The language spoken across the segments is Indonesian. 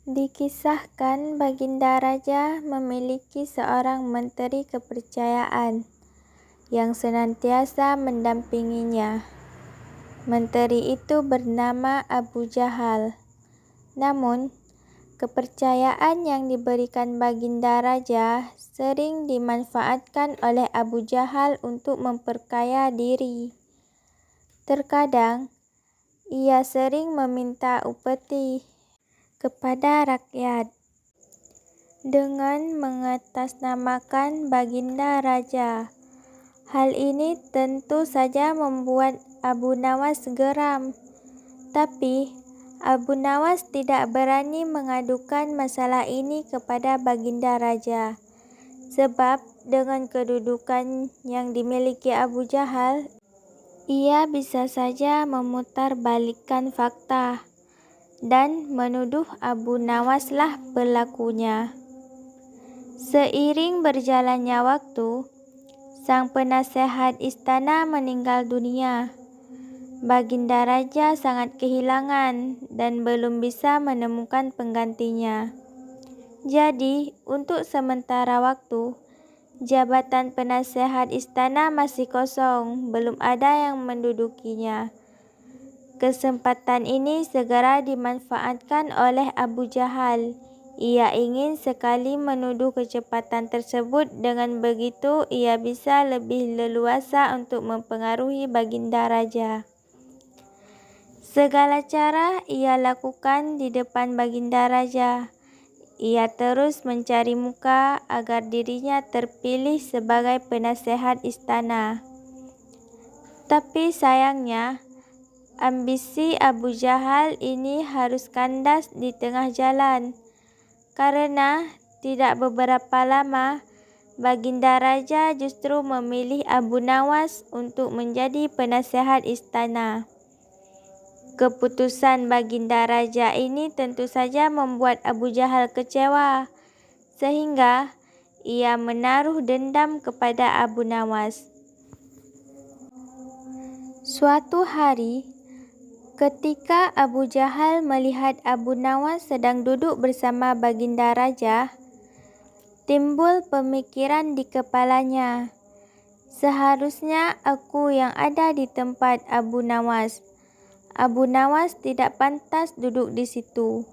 Dikisahkan Baginda Raja memiliki seorang menteri kepercayaan yang senantiasa mendampinginya. Menteri itu bernama Abu Jahal. Namun, kepercayaan yang diberikan Baginda Raja sering dimanfaatkan oleh Abu Jahal untuk memperkaya diri. Terkadang, ia sering meminta upeti kepada rakyat dengan mengatasnamakan Baginda Raja. Hal ini tentu saja membuat Abu Nawas geram, tapi Abu Nawas tidak berani mengadukan masalah ini kepada Baginda Raja, sebab dengan kedudukan yang dimiliki Abu Jahal, ia bisa saja memutarbalikkan fakta dan menuduh Abu Nawaslah pelakunya. Seiring berjalannya waktu, sang penasehat istana meninggal dunia. Baginda Raja sangat kehilangan dan belum bisa menemukan penggantinya. Jadi, untuk sementara waktu, jabatan penasehat istana masih kosong, belum ada yang mendudukinya. Kesempatan ini segera dimanfaatkan oleh Abu Jahal. Ia ingin sekali menuduh kecepatan tersebut, dengan begitu ia bisa lebih leluasa untuk mempengaruhi Baginda Raja. Segala cara ia lakukan di depan Baginda Raja. Ia terus mencari muka agar dirinya terpilih sebagai penasehat istana. Tapi sayangnya, ambisi Abu Jahal ini harus kandas di tengah jalan, karena tidak beberapa lama Baginda Raja justru memilih Abu Nawas untuk menjadi penasehat istana. Keputusan Baginda Raja ini tentu saja membuat Abu Jahal kecewa, sehingga ia menaruh dendam kepada Abu Nawas. Suatu hari, ketika Abu Jahal melihat Abu Nawas sedang duduk bersama Baginda Raja, timbul pemikiran di kepalanya, seharusnya aku yang ada di tempat Abu Nawas. Abu Nawas tidak pantas duduk di situ.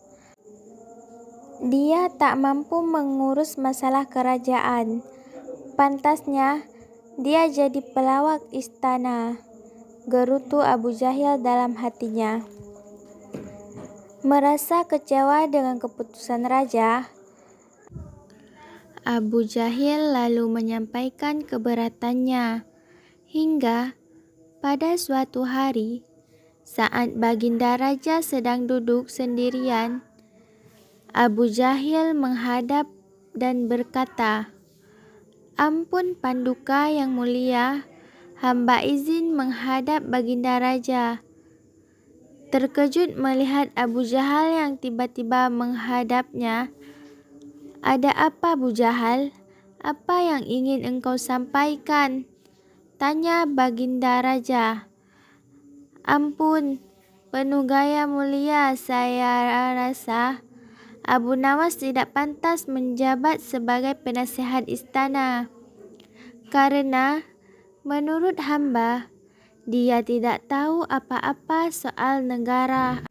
Dia tak mampu mengurus masalah kerajaan. Pantasnya dia jadi pelawak istana, gerutu Abu Jahal dalam hatinya. Merasa kecewa dengan keputusan raja, Abu Jahal lalu menyampaikan keberatannya, hingga pada suatu hari, saat Baginda Raja sedang duduk sendirian, Abu Jahal menghadap dan berkata, "Ampun Panduka yang mulia, hamba izin menghadap Baginda Raja." Terkejut melihat Abu Jahal yang tiba-tiba menghadapnya. "Ada apa, Abu Jahal? Apa yang ingin engkau sampaikan?" tanya Baginda Raja. "Ampun, penuh gaya mulia, saya rasa Abu Nawas tidak pantas menjabat sebagai penasehat istana, karena menurut hamba, dia tidak tahu apa-apa soal negara.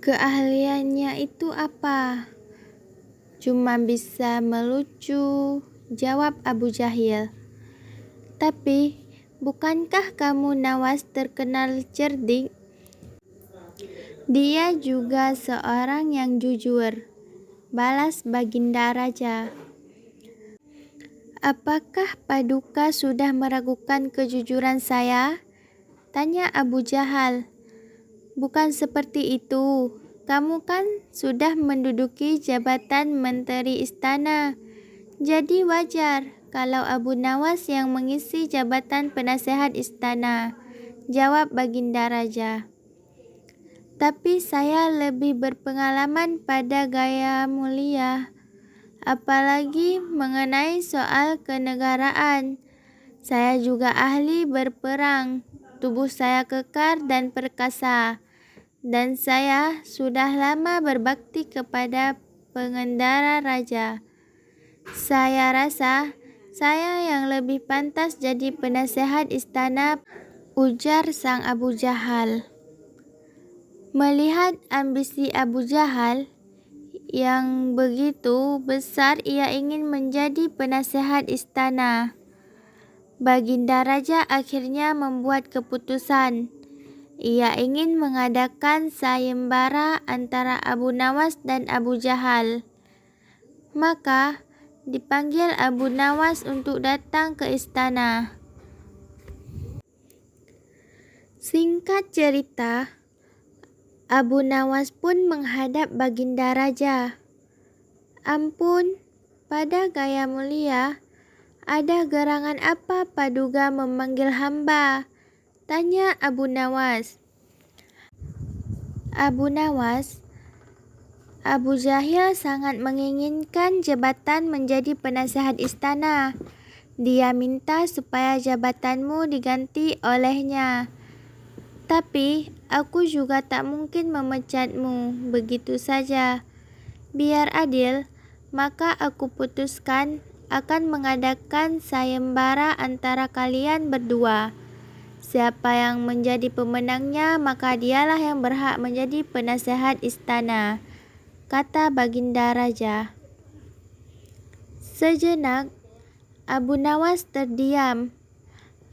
Keahliannya itu apa? Cuma bisa melucu," jawab Abu Jahal. "Tapi, bukankah kamu Nawas terkenal cerdik? Dia juga seorang yang jujur," balas Baginda Raja. "Apakah Paduka sudah meragukan kejujuran saya?" tanya Abu Jahal. "Bukan seperti itu. Kamu kan sudah menduduki jabatan menteri istana. Jadi wajar kalau Abu Nawas yang mengisi jabatan penasehat istana," jawab Baginda Raja. "Tapi saya lebih berpengalaman pada gaya mulia, apalagi mengenai soal kenegaraan. Saya juga ahli berperang, tubuh saya kekar dan perkasa, dan saya sudah lama berbakti kepada pengendara raja. Saya rasa saya yang lebih pantas jadi penasehat istana, ujar sang Abu Jahal. Melihat ambisi Abu Jahal yang begitu besar, ia ingin menjadi penasehat istana. Baginda Raja akhirnya membuat keputusan. Ia ingin mengadakan sayembara antara Abu Nawas dan Abu Jahal. Maka dipanggil Abu Nawas untuk datang ke istana. Singkat cerita, Abu Nawas pun menghadap Baginda Raja. Ampun, pada gaya mulia, ada gerangan apa Paduka memanggil hamba? Tanya Abu Nawas. Abu Nawas, Abu Jahil sangat menginginkan jabatan menjadi penasehat istana. Dia minta supaya jabatanmu diganti olehnya. Tapi aku juga tak mungkin memecatmu begitu saja. Biar adil, maka aku putuskan akan mengadakan sayembara antara kalian berdua. Siapa yang menjadi pemenangnya, maka dialah yang berhak menjadi penasehat istana, kata Baginda Raja. Sejenak, Abu Nawas terdiam.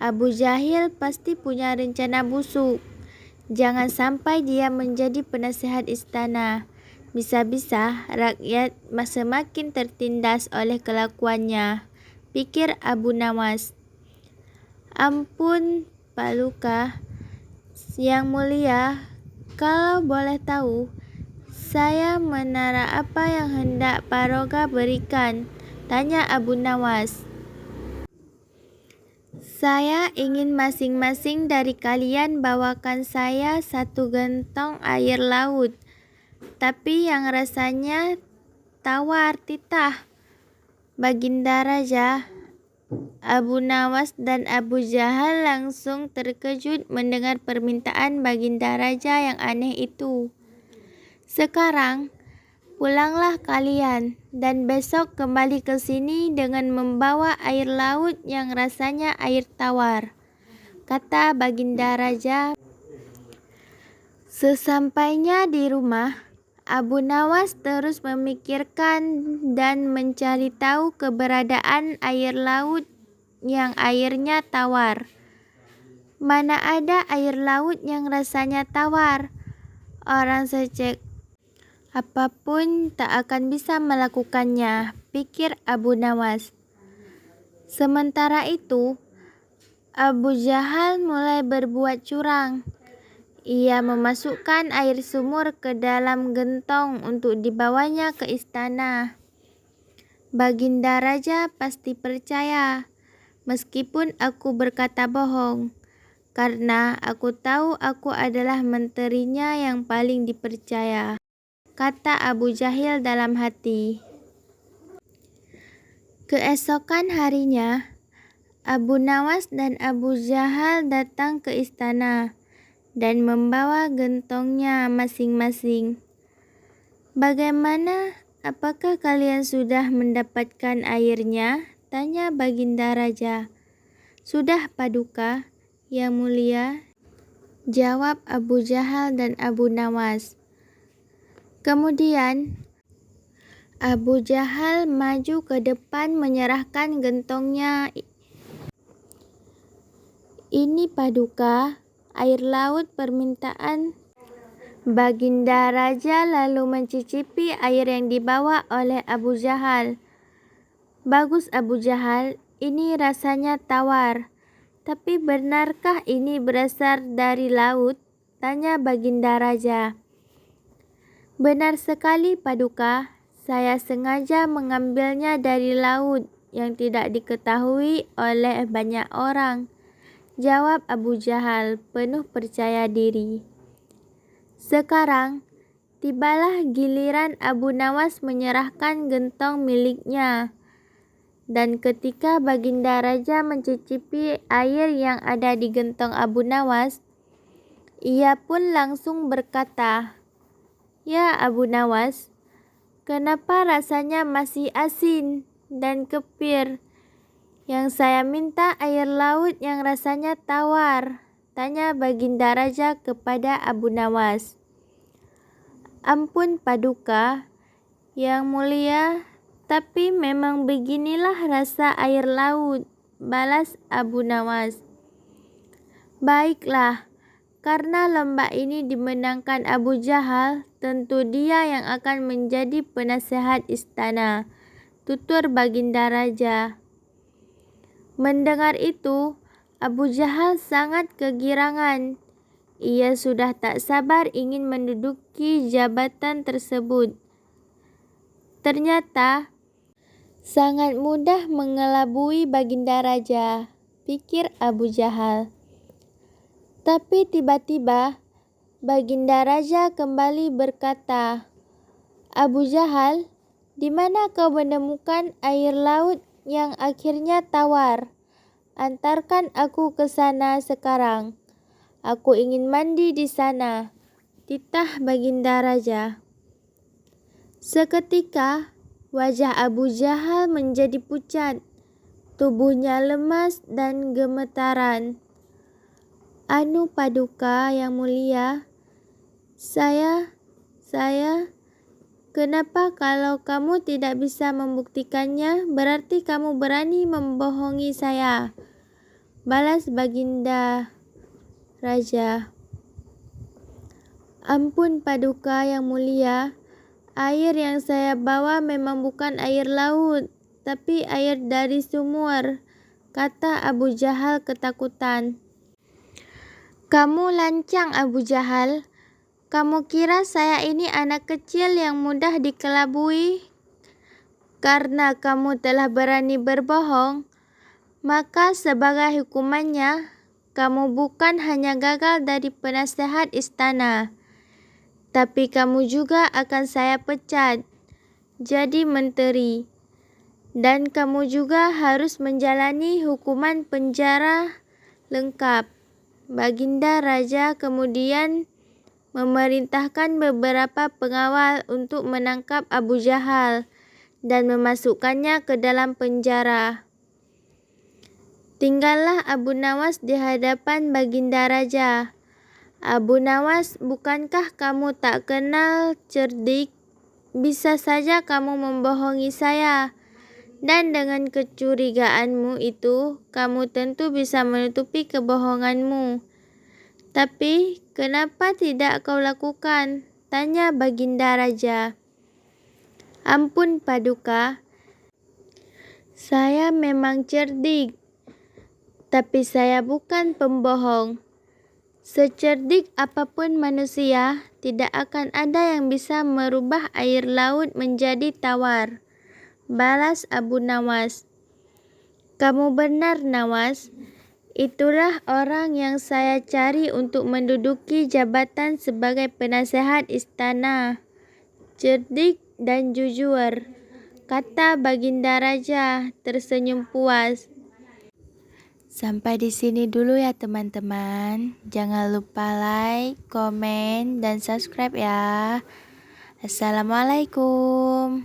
Abu Jahil pasti punya rencana busuk. Jangan sampai dia menjadi penasehat istana. Bisa-bisa rakyat semakin tertindas oleh kelakuannya, pikir Abu Nawas. Ampun, Paduka yang mulia, kalau boleh tahu, saya menara apa yang hendak Paduka berikan? Tanya Abu Nawas. Saya ingin masing-masing dari kalian bawakan saya 1 gentong air laut, tapi yang rasanya tawar titah. Baginda Raja, Abu Nawas dan Abu Jahal langsung terkejut mendengar permintaan Baginda Raja yang aneh itu. Sekarang, pulanglah kalian dan besok kembali ke sini dengan membawa air laut yang rasanya air tawar, kata Baginda Raja. Sesampainya di rumah, Abu Nawas terus memikirkan dan mencari tahu keberadaan air laut yang airnya tawar. Mana ada air laut yang rasanya tawar? Orang secek apapun tak akan bisa melakukannya, pikir Abu Nawas. Sementara itu, Abu Jahal mulai berbuat curang. Ia memasukkan air sumur ke dalam gentong untuk dibawanya ke istana. Baginda Raja pasti percaya, meskipun aku berkata bohong, karena aku tahu aku adalah menterinya yang paling dipercaya, kata Abu Jahil dalam hati. Keesokan harinya, Abu Nawas dan Abu Jahal datang ke istana dan membawa gentongnya masing-masing. Bagaimana? Apakah kalian sudah mendapatkan airnya? Tanya Baginda Raja. Sudah, Paduka yang mulia, jawab Abu Jahal dan Abu Nawas. Kemudian Abu Jahal maju ke depan menyerahkan gentongnya. Ini Paduka, air laut permintaan. Baginda Raja lalu mencicipi air yang dibawa oleh Abu Jahal. Bagus Abu Jahal, ini rasanya tawar. Tapi benarkah ini berasal dari laut? Tanya Baginda Raja. Benar sekali Paduka, saya sengaja mengambilnya dari laut yang tidak diketahui oleh banyak orang, jawab Abu Jahal penuh percaya diri. Sekarang, tibalah giliran Abu Nawas menyerahkan gentong miliknya. Dan ketika Baginda Raja mencicipi air yang ada di gentong Abu Nawas, Ia pun langsung berkata, "Ya Abu Nawas, kenapa rasanya masih asin dan kepir? Yang saya minta air laut yang rasanya tawar," tanya Baginda Raja kepada Abu Nawas. "Ampun Paduka, Yang Mulia, tapi memang beginilah rasa air laut," balas Abu Nawas. "Baiklah, karena lomba ini dimenangkan Abu Jahal, tentu dia yang akan menjadi penasehat istana," tutur Baginda Raja. Mendengar itu, Abu Jahal sangat kegirangan. Ia sudah tak sabar ingin menduduki jabatan tersebut. Ternyata sangat mudah mengelabui Baginda Raja, pikir Abu Jahal. Tapi tiba-tiba Baginda Raja kembali berkata, "Abu Jahal, di mana kau menemukan air laut yang akhirnya tawar? Antarkan aku ke sana sekarang. Aku ingin mandi di sana," titah Baginda Raja. Seketika wajah Abu Jahal menjadi pucat, tubuhnya lemas dan gemetaran. "Anu Paduka yang mulia, saya, kenapa kalau kamu tidak bisa membuktikannya, berarti kamu berani membohongi saya," balas Baginda Raja. "Ampun Paduka yang mulia, air yang saya bawa memang bukan air laut, tapi air dari sumur," kata Abu Jahal ketakutan. "Kamu lancang Abu Jahal. Kamu kira saya ini anak kecil yang mudah dikelabui? Karena kamu telah berani berbohong, maka sebagai hukumannya, kamu bukan hanya gagal dari penasehat istana, tapi kamu juga akan saya pecat jadi menteri. Dan kamu juga harus menjalani hukuman penjara lengkap." Baginda Raja kemudian memerintahkan beberapa pengawal untuk menangkap Abu Jahal dan memasukkannya ke dalam penjara. Tinggallah Abu Nawas di hadapan Baginda Raja. "Abu Nawas, bukankah kamu tak kenal cerdik? Bisa saja kamu membohongi saya. Dan dengan kecurigaanmu itu, kamu tentu bisa menutupi kebohonganmu. Tapi kenapa tidak kau lakukan?" tanya Baginda Raja. "Ampun Paduka, saya memang cerdik, tapi saya bukan pembohong. Secerdik apapun manusia, tidak akan ada yang bisa merubah air laut menjadi tawar," balas Abu Nawas. "Kamu benar Nawas, itulah orang yang saya cari untuk menduduki jabatan sebagai penasehat istana. Cerdik dan jujur," kata Baginda Raja tersenyum puas. Sampai di sini dulu ya teman-teman. Jangan lupa like, komen, dan subscribe ya. Assalamualaikum.